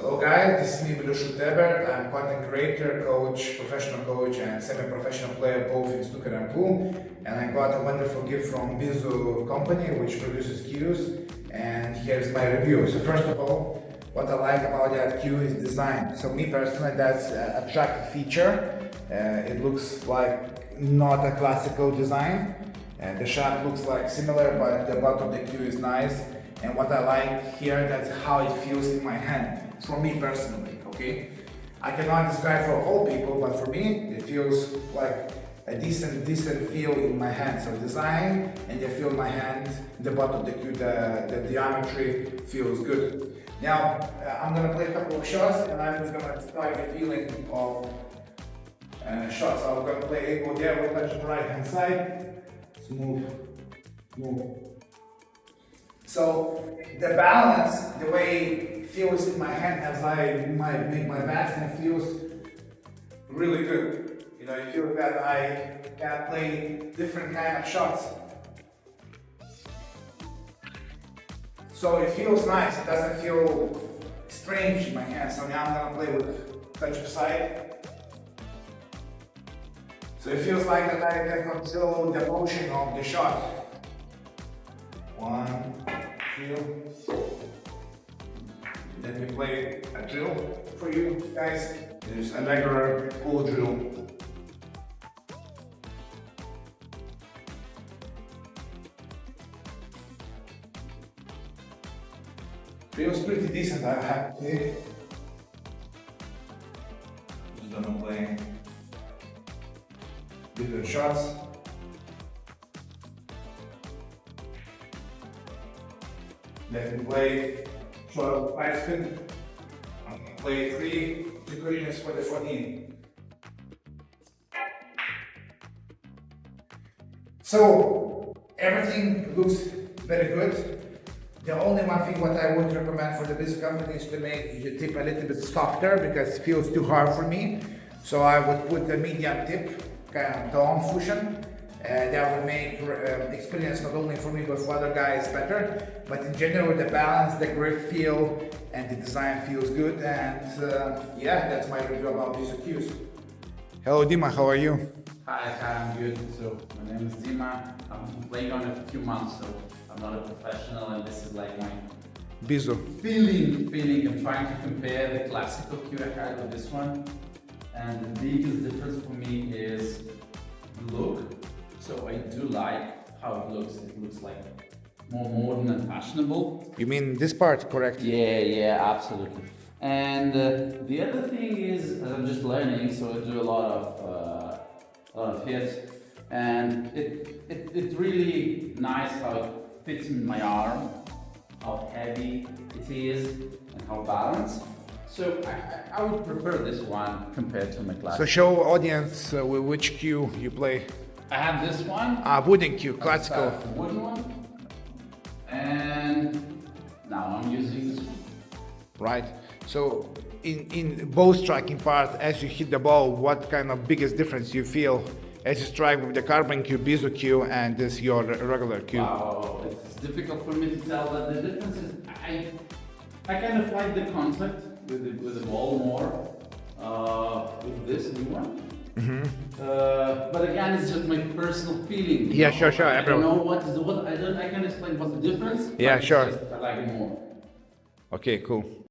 Hello guys, this is me, Bizu Schulte. I'm content creator, coach, professional coach and semi-professional player both in snooker and pool. And I got a wonderful gift from Bizu company which produces cues, and here's my review. So first of all, what I like about that cue is design. So me personally, that's an attractive feature. It looks like not a classical design. The shaft looks like similar, but the bottom of the cue is nice. And what I like here, that's how it feels in my hand. For me personally, okay? I cannot describe for all people, but for me, it feels like a decent feel in my hand. So design and the feel in my hand, the bottom of the cue, the geometry feels good. Now, I'm gonna play a couple of shots and I'm just gonna start the feeling of shots. So I'm gonna play go there, we'll touch the right hand side, smooth, move. So the balance, the way it feels in my hand as I make my backspin feels really good. You know, it feels that I can play different kind of shots. So it feels nice, it doesn't feel strange in my hand. So now I'm gonna play with touch of side. So it feels like that I can control the motion of the shot. 1, 2. Let me play a drill for you guys. There's a regular pool drill. Feels pretty decent, I have to say. Just gonna play different shots. Let me play 12 five spin. I'm gonna play 3 declarations for the 14. So everything looks very good. The only one thing what I would recommend for the Bizu company is to make the tip a little bit softer because it feels too hard for me. So I would put a medium tip, kind of down fusion. That would make experience not only for me but for other guys better. But in general, the balance, the grip feel, and the design feels good. And yeah, that's my review about these cues. Hello, Dima. How are you? Hi, I'm good. So my name is Dima. I'm playing on it for a few months, so I'm not a professional, and this is like my Bizu. feeling. I'm trying to compare the classical cue I had with this one, and the biggest difference for me is the look. So I do like how it looks. It looks like more modern and fashionable. You mean this part, correct? Yeah, absolutely. And the other thing is, I'm just learning, so I do a lot of hits, and it's really nice how it fits in my arm, how heavy it is, and how balanced. So I would prefer this one compared to my classic. So show audience which cue you play. I have this one. Wooden cue, classical. Wooden one. And now I'm using this one. Right. So in bow striking part, as you hit the ball, what kind of biggest difference you feel as you strike with the carbon cue, Bizu cue, and this your regular cue? Wow, it's difficult for me to tell, but the difference is I kind of like the concept with the ball more with this new one. Mm-hmm. But again, it's just my personal feeling. Yeah, sure. I don't know I can't explain what's the difference. Yeah, sure. I like it more. Okay, cool.